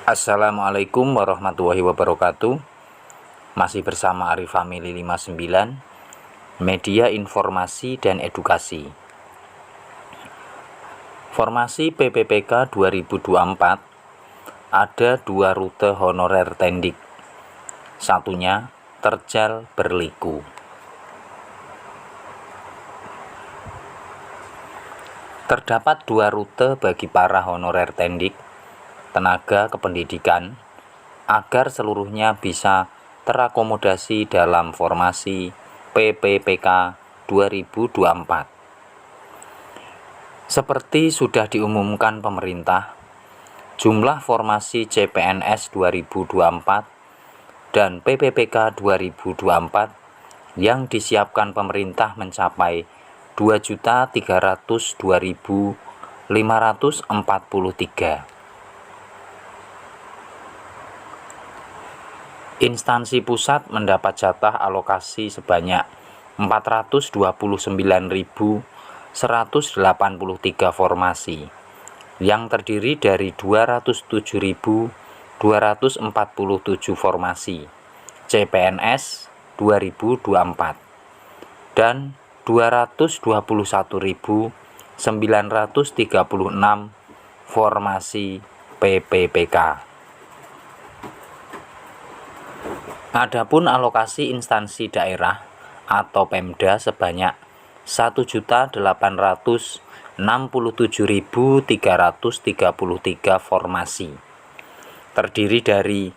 Assalamualaikum warahmatullahi wabarakatuh. Masih bersama Arif Family 59, Media Informasi dan Edukasi. Formasi PPPK 2024 ada 2 rute honorer tendik. Satunya terjal berliku. Terdapat 2 rute bagi para honorer tendik tenaga kependidikan agar seluruhnya bisa terakomodasi dalam formasi PPPK 2024. Seperti sudah diumumkan pemerintah, jumlah formasi CPNS 2024 dan PPPK 2024 yang disiapkan pemerintah mencapai 2.302.543. Instansi pusat mendapat jatah alokasi sebanyak 429.183 formasi yang terdiri dari 207.247 formasi CPNS 2024 dan 221.936 formasi PPPK. Adapun alokasi instansi daerah atau Pemda sebanyak 1.867.333 formasi, terdiri dari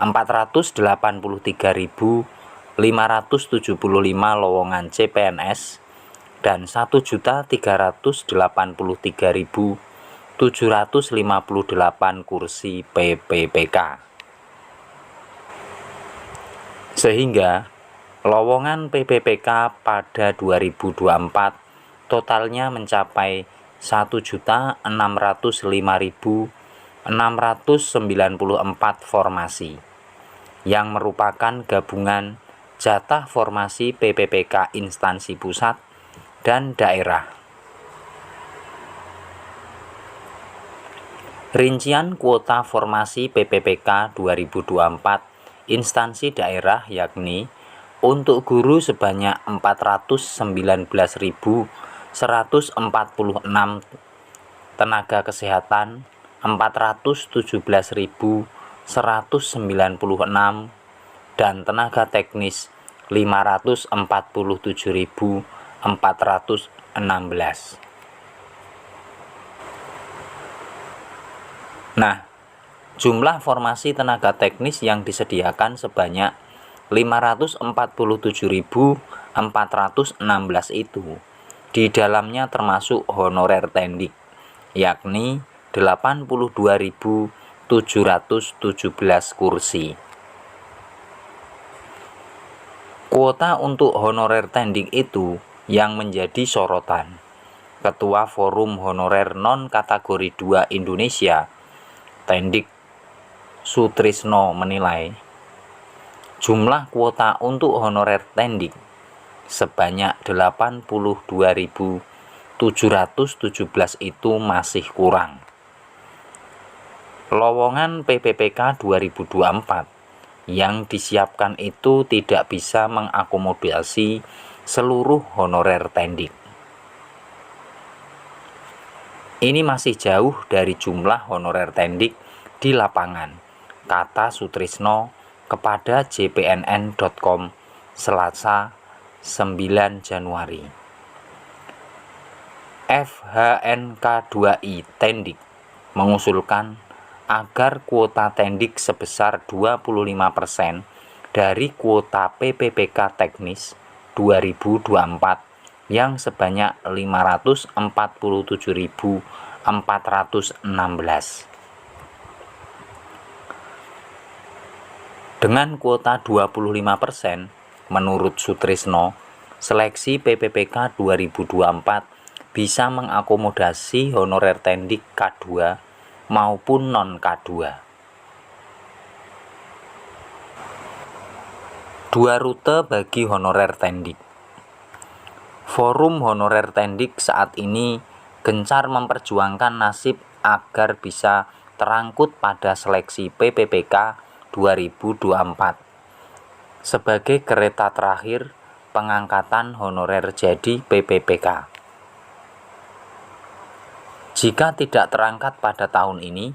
483.575 lowongan CPNS dan 1.383.758 kursi PPPK. Sehingga lowongan PPPK pada 2024 totalnya mencapai 1.605.694 formasi, yang merupakan gabungan jatah formasi PPPK instansi pusat dan daerah. Rincian kuota formasi PPPK 2024 instansi daerah yakni untuk guru sebanyak 419.146, tenaga kesehatan 417.196, dan tenaga teknis 547.416. Nah, jumlah formasi tenaga teknis yang disediakan sebanyak 547.416 itu di dalamnya termasuk honorer tendik, yakni 82.717 kursi. Kuota untuk honorer tendik itu yang menjadi sorotan. Ketua Forum Honorer Non-Kategori 2 Indonesia, Tendik Sutrisno, menilai jumlah kuota untuk honorer tendik sebanyak 82.717 itu masih kurang. Lowongan PPPK 2024 yang disiapkan itu tidak bisa mengakomodasi seluruh honorer tendik. Ini masih jauh dari jumlah honorer tendik di lapangan, kata Sutrisno kepada jpnn.com Selasa 9 Januari. FHNK2I Tendik mengusulkan agar kuota tendik sebesar 25% dari kuota PPPK teknis 2024 yang sebanyak 547.416. Dengan kuota 25%, menurut Sutrisno, seleksi PPPK 2024 bisa mengakomodasi honorer tendik K2 maupun non-K2. 2 rute bagi honorer tendik. Forum Honorer Tendik saat ini gencar memperjuangkan nasib agar bisa terangkut pada seleksi PPPK 2024 sebagai kereta terakhir pengangkatan honorer jadi PPPK. Jika tidak terangkat pada tahun ini,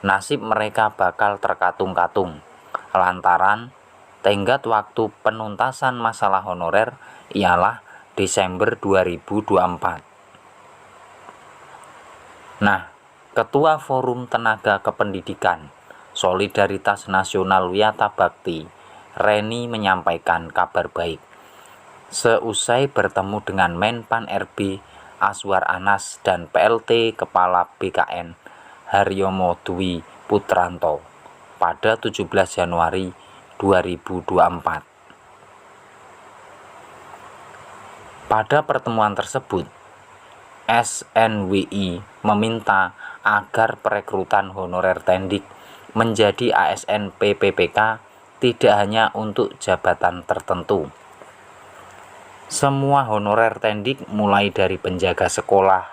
nasib mereka bakal terkatung-katung lantaran tenggat waktu penuntasan masalah honorer ialah Desember 2024. Nah, Ketua Forum Tenaga Kependidikan Solidaritas Nasional Wiyata Bakti, Reni, menyampaikan kabar baik. Seusai bertemu dengan Menpan RB Azwar Anas dan PLT Kepala BKN Haryomo Dwi Putranto pada 17 Januari 2024. Pada pertemuan tersebut, SNWI meminta agar perekrutan honorer tendik menjadi ASN PPPK tidak hanya untuk jabatan tertentu. Semua honorer tendik mulai dari penjaga sekolah,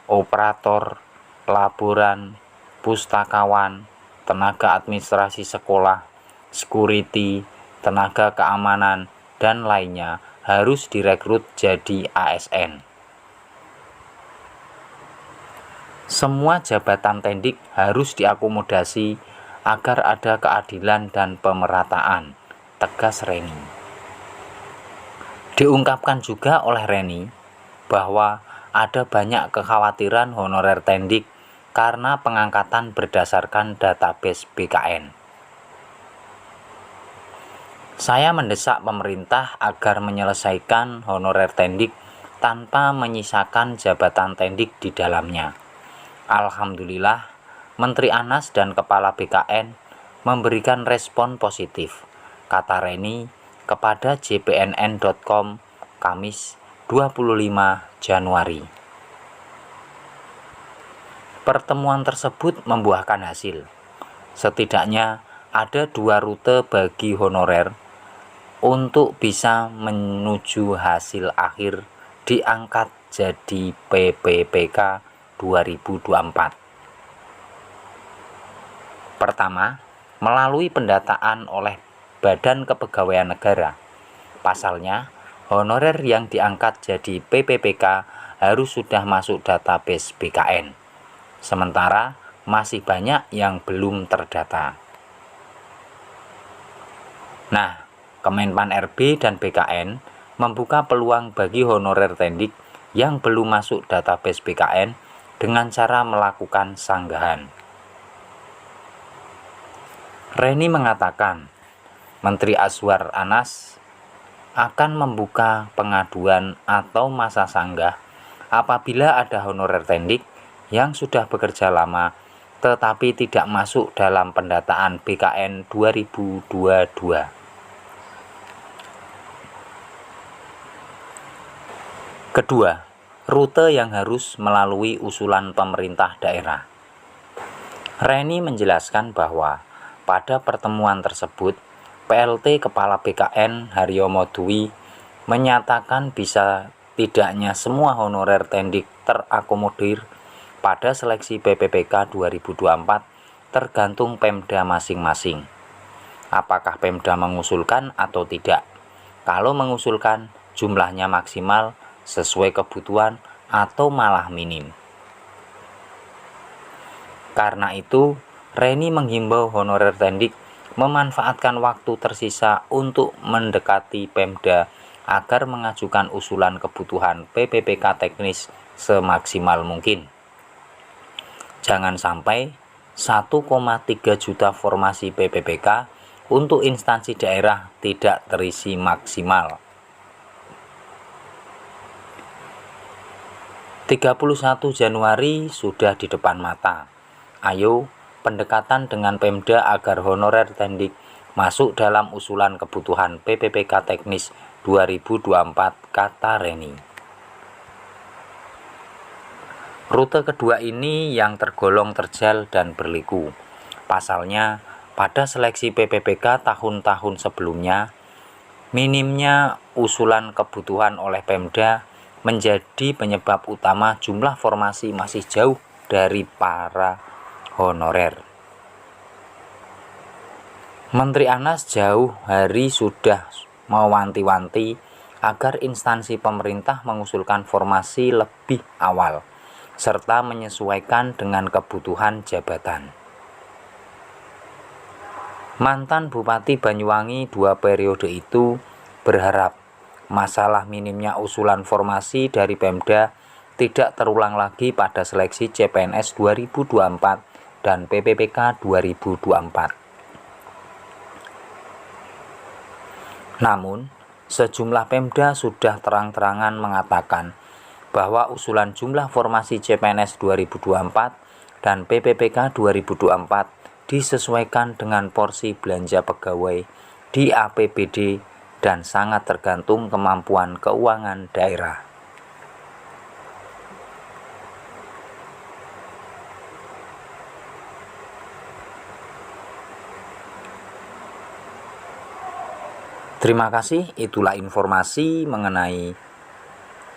operator, laboran, pustakawan, tenaga administrasi sekolah, security, tenaga keamanan, dan lainnya harus direkrut jadi ASN. Semua jabatan tendik harus diakomodasi agar ada keadilan dan pemerataan, tegas Reni. Diungkapkan juga oleh Reni bahwa ada banyak kekhawatiran honorer tendik karena pengangkatan berdasarkan database BKN. Saya mendesak pemerintah agar menyelesaikan honorer tendik tanpa menyisakan jabatan tendik di dalamnya. Alhamdulillah, Menteri Anas dan Kepala BKN memberikan respon positif, kata Reni kepada jpnn.com Kamis 25 Januari. Pertemuan tersebut membuahkan hasil. Setidaknya ada 2 rute bagi honorer untuk bisa menuju hasil akhir diangkat jadi PPPK 2024. Pertama, melalui pendataan oleh Badan Kepegawaian Negara. Pasalnya, honorer yang diangkat jadi PPPK harus sudah masuk database BKN. Sementara masih banyak yang belum terdata. Nah, Kemenpan RB dan BKN membuka peluang bagi honorer tendik yang belum masuk database BKN dengan cara melakukan sanggahan. Reni mengatakan, Menteri Azwar Anas akan membuka pengaduan atau masa sanggah apabila ada honorer tendik yang sudah bekerja lama tetapi tidak masuk dalam pendataan BKN 2022. Kedua, rute yang harus melalui usulan pemerintah daerah. Reni menjelaskan bahwa pada pertemuan tersebut, PLT Kepala BKN Haryomo Dwi menyatakan bisa tidaknya semua honorer tendik terakomodir pada seleksi PPPK 2024 tergantung Pemda masing-masing. Apakah Pemda mengusulkan atau tidak? Kalau mengusulkan, jumlahnya maksimal sesuai kebutuhan atau malah minim. Karena itu, Reni menghimbau honorer tendik memanfaatkan waktu tersisa untuk mendekati Pemda agar mengajukan usulan kebutuhan PPPK teknis semaksimal mungkin. Jangan sampai 1,3 juta formasi PPPK untuk instansi daerah tidak terisi maksimal. 31 Januari sudah di depan mata. Ayo, pendekatan dengan Pemda agar honorer tendik masuk dalam usulan kebutuhan PPPK teknis 2024, kata Reni. Rute kedua ini yang tergolong terjal dan berliku. Pasalnya, pada seleksi PPPK tahun-tahun sebelumnya, minimnya usulan kebutuhan oleh Pemda menjadi penyebab utama jumlah formasi masih jauh dari para honorer. Menteri Anas jauh hari sudah mewanti-wanti agar instansi pemerintah mengusulkan formasi lebih awal serta menyesuaikan dengan kebutuhan jabatan. Mantan Bupati Banyuwangi 2 periode itu berharap masalah minimnya usulan formasi dari Pemda tidak terulang lagi pada seleksi CPNS 2024 dan PPPK 2024. Namun, sejumlah Pemda sudah terang-terangan mengatakan bahwa usulan jumlah formasi CPNS 2024 dan PPPK 2024 disesuaikan dengan porsi belanja pegawai di APBD dan sangat tergantung kemampuan keuangan daerah. Terima kasih, itulah informasi mengenai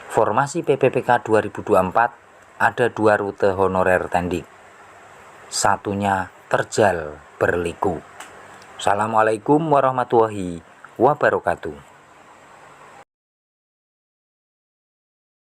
formasi PPPK 2024. Ada 2 rute honorer tendik. Satunya terjal berliku. Assalamualaikum warahmatullahi wabarakatuh.